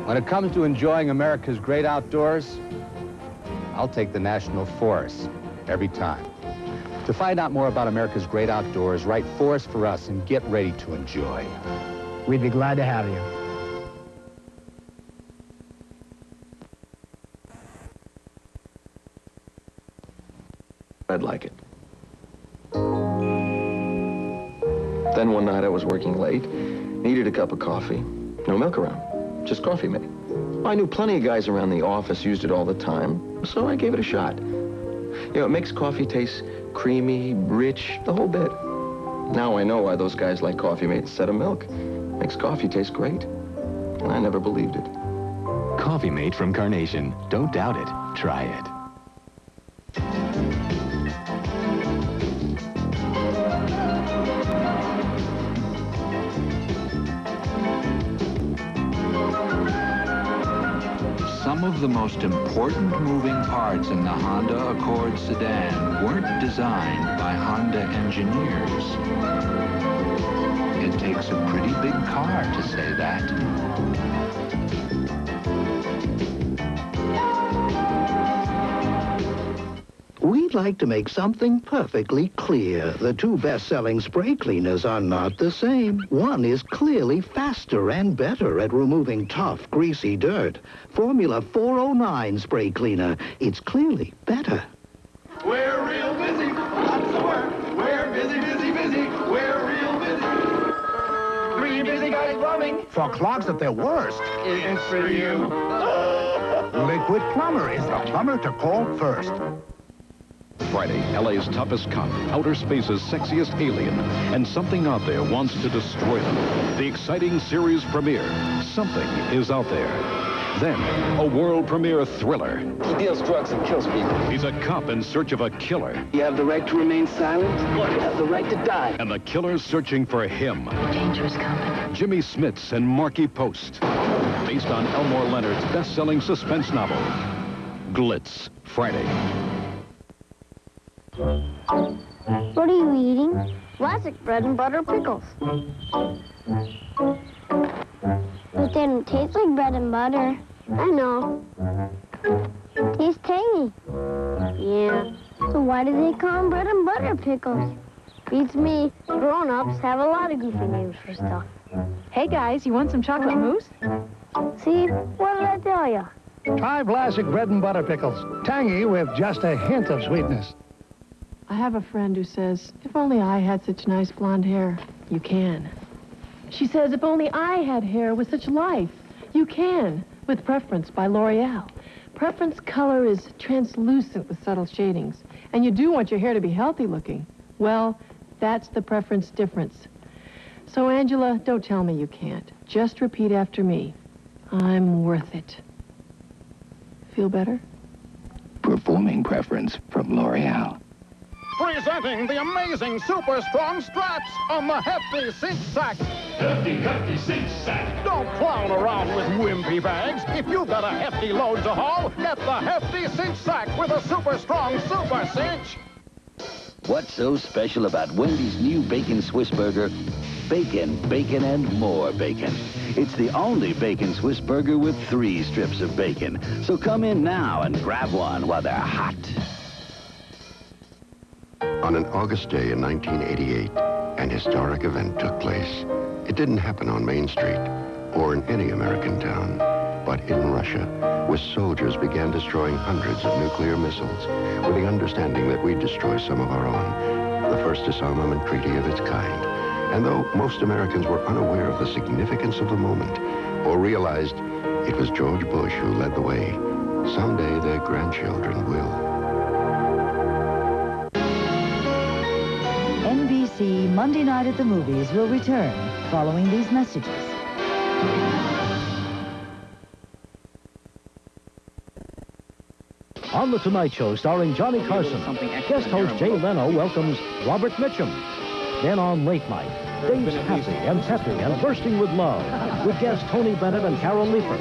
When it comes to enjoying America's great outdoors, I'll take the National Forest every time. To find out more about America's great outdoors, write Forest for Us and get ready to enjoy. We'd be glad to have you. I'd like it. Then one night I was working late, needed a cup of coffee. No milk around, just coffee mate. I knew plenty of guys around the office used it all the time, so I gave it a shot. You know, it makes coffee taste creamy, rich, the whole bit. Now I know why those guys like Coffee Mate instead of milk. Makes coffee taste great. And I never believed it. Coffee Mate from Carnation. Don't doubt it. Try it. Some of the most important moving parts in the Honda Accord sedan weren't designed by Honda engineers. It takes a pretty big car to say that. We'd like to make something perfectly clear. The two best-selling spray cleaners are not the same. One is clearly faster and better at removing tough, greasy dirt. Formula 409 spray cleaner. It's clearly better. We're real busy. Lots of work. We're busy, busy, busy. We're real busy. 3 busy guys rubbing. For clogs at their worst, It's for you. Liquid Plumber is the plumber to call first. Friday, LA's toughest cop, outer space's sexiest alien, and something out there wants to destroy them. The exciting series premiere, Something is Out There. Then, a world premiere thriller. He deals drugs and kills people. He's a cop in search of a killer, You have the right to remain silent, or you have the right to die. and the killer's searching for him. Dangerous company. Jimmy Smits and Marky Post. Based on Elmore Leonard's best-selling suspense novel, Glitz, Friday. What are you eating? Classic bread and butter pickles. But they don't taste like bread and butter. I know. Tastes tangy. Yeah. So why do they call them bread and butter pickles? Beats me. Grown-ups have a lot of goofy names for stuff. Hey, guys, you want some chocolate mousse? See? What did I tell you? Try Vlasic bread and butter pickles. Tangy with just a hint of sweetness. I have a friend who says, if only I had such nice blonde hair. You can. She says, if only I had hair with such life. You can, with Preference by L'Oreal. Preference color is translucent with subtle shadings. And you do want your hair to be healthy looking. Well, that's the Preference difference. So, Angela, don't tell me you can't. Just repeat after me. I'm worth it. Feel better? Performing Preference from L'Oreal. Presenting the amazing super strong straps on the Hefty Cinch Sack. Hefty Cinch Sack. Don't clown around with wimpy bags. If you've got a hefty load to haul, get the Hefty Cinch Sack with a super strong super cinch. What's so special about Wendy's new Bacon Swiss Burger? Bacon, bacon, and more bacon. It's the only Bacon Swiss Burger with 3 strips of bacon. So come in now and grab one while they're hot. On an August day in 1988, an historic event took place. It didn't happen on Main Street or in any American town, but in Russia, where soldiers began destroying hundreds of nuclear missiles with the understanding that we'd destroy some of our own, the first disarmament treaty of its kind. And though most Americans were unaware of the significance of the moment or realized it was George Bush who led the way, someday their grandchildren will. NBC Monday Night at the Movies will return following these messages. On The Tonight Show, starring Johnny Carson, guest host Jay Leno welcomes Robert Mitchum. Then on Late Night, Dave's happy and peppy and bursting with love with guests Tony Bennett and Carol Leifer.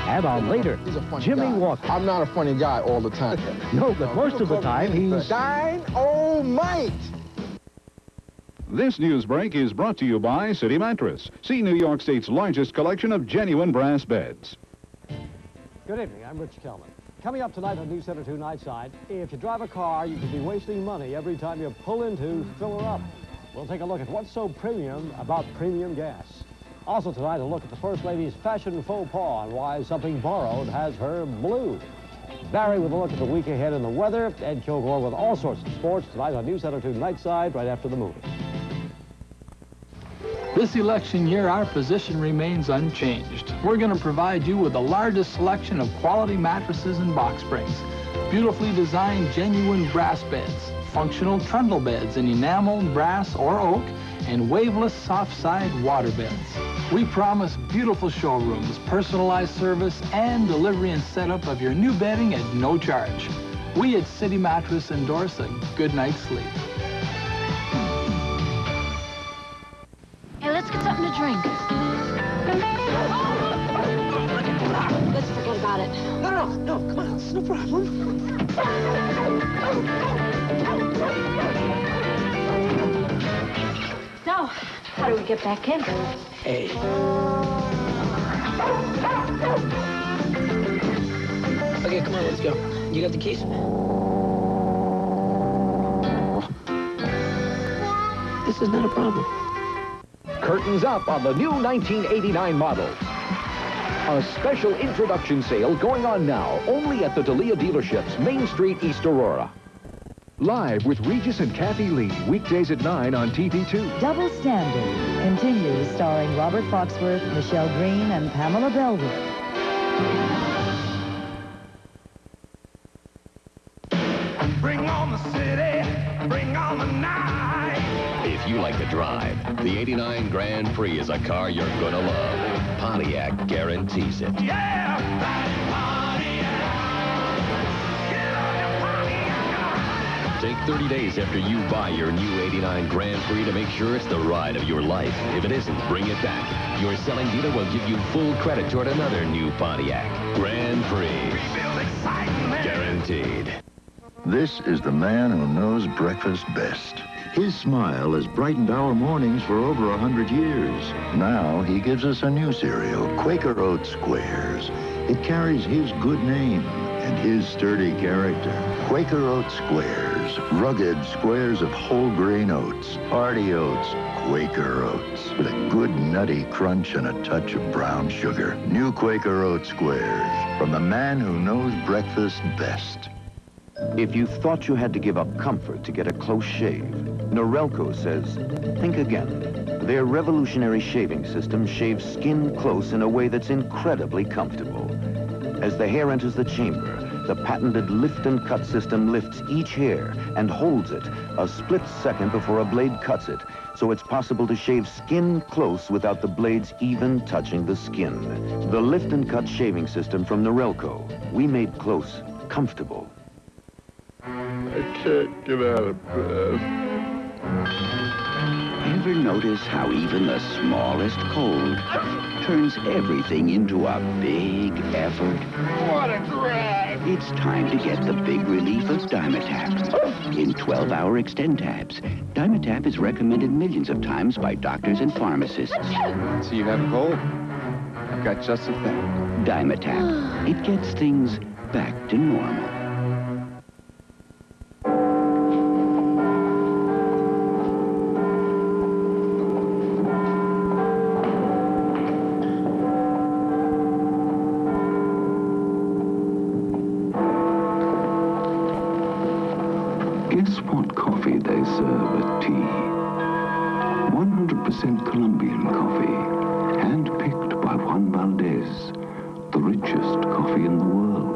And on Later, Jimmy Walker. I'm not a funny guy all the time. No, but most of the time he's... Dynamite! This news break is brought to you by City Mattress. See New York State's largest collection of genuine brass beds. Good evening, I'm Rich Kellman. Coming up tonight on News Center 2 Nightside, if you drive a car, you could be wasting money every time you pull in to fill her up. We'll take a look at what's so premium about premium gas. Also tonight, a look at the First Lady's fashion faux pas and why something borrowed has her blue. Barry with a look at the week ahead in the weather. Ed Kilgore with all sorts of sports tonight on News Center 2 Nightside right after the movie. This election year, our position remains unchanged. We're going to provide you with the largest selection of quality mattresses and box springs, beautifully designed genuine brass beds, functional trundle beds in enamel, brass, or oak, and waveless soft-side water beds. We promise beautiful showrooms, personalized service, and delivery and setup of your new bedding at no charge. We at City Mattress endorse a good night's sleep. Hey, let's get something to drink. Let's forget about it. No, come on, it's no problem. So, how do we get back in? Hey. Okay, come on, let's go. You got the keys? This is not a problem. Curtains up on the new 1989 model. A special introduction sale going on now, only at the Dalia dealerships, Main Street, East Aurora. Live with Regis and Kathy Lee, weekdays at 9 on TV2. Double Standard continues, starring Robert Foxworth, Michelle Green, and Pamela Bellwood. Bring on the city, bring on the night. If you like to drive, the 89 Grand Prix is a car you're gonna love. Pontiac guarantees it. Yeah, Take 30 days after you buy your new 89 Grand Prix to make sure it's the ride of your life. If it isn't, bring it back. Your selling dealer will give you full credit toward another new Pontiac Grand Prix. Guaranteed. This is the man who knows breakfast best. His smile has brightened our mornings for over 100 years. Now he gives us a new cereal, Quaker Oats Squares. It carries his good name and his sturdy character. Quaker Oats Squares, rugged squares of whole grain oats, hearty oats, Quaker Oats, with a good nutty crunch and a touch of brown sugar. New Quaker Oats Squares, from the man who knows breakfast best. If you thought you had to give up comfort to get a close shave, Norelco says, think again. Their revolutionary shaving system shaves skin close in a way that's incredibly comfortable. As the hair enters the chamber, the patented lift and cut system lifts each hair and holds it a split second before a blade cuts it, so it's possible to shave skin close without the blades even touching the skin. The lift and cut shaving system from Norelco. We made close comfortable. I can't get out of bed. Ever notice how even the smallest cold turns everything into a big effort? What a drag! It's time to get the big relief of Dimetap. In 12-hour extend tabs, Dimetap is recommended millions of times by doctors and pharmacists. So you have a cold? I've got just the thing. Dimetap. It gets things back to normal. Guess what coffee they serve at tea? 100% Colombian coffee, hand-picked by Juan Valdez, the richest coffee in the world.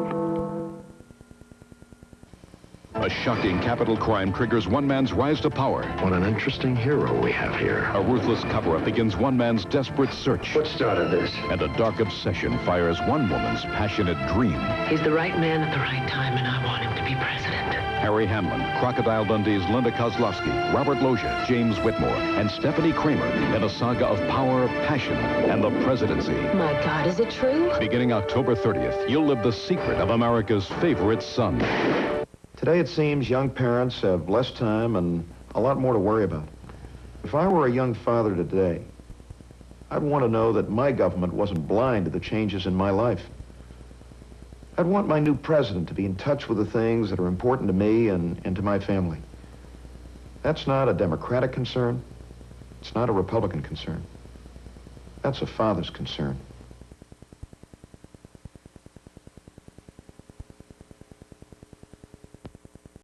A shocking capital crime triggers one man's rise to power. What an interesting hero we have here. A ruthless cover-up begins one man's desperate search. What started this? And a dark obsession fires one woman's passionate dream. He's the right man at the right time, and I want him to be president. Harry Hamlin, Crocodile Dundee's Linda Kozlowski, Robert Loggia, James Whitmore, and Stephanie Kramer in a saga of power, passion, and the presidency. My God, is it true? Beginning October 30th, you'll live the secret of America's favorite son. Today, it seems young parents have less time and a lot more to worry about. If I were a young father today, I'd want to know that my government wasn't blind to the changes in my life. I'd want my new president to be in touch with the things that are important to me and to my family. That's not a Democratic concern. It's not a Republican concern. That's a father's concern.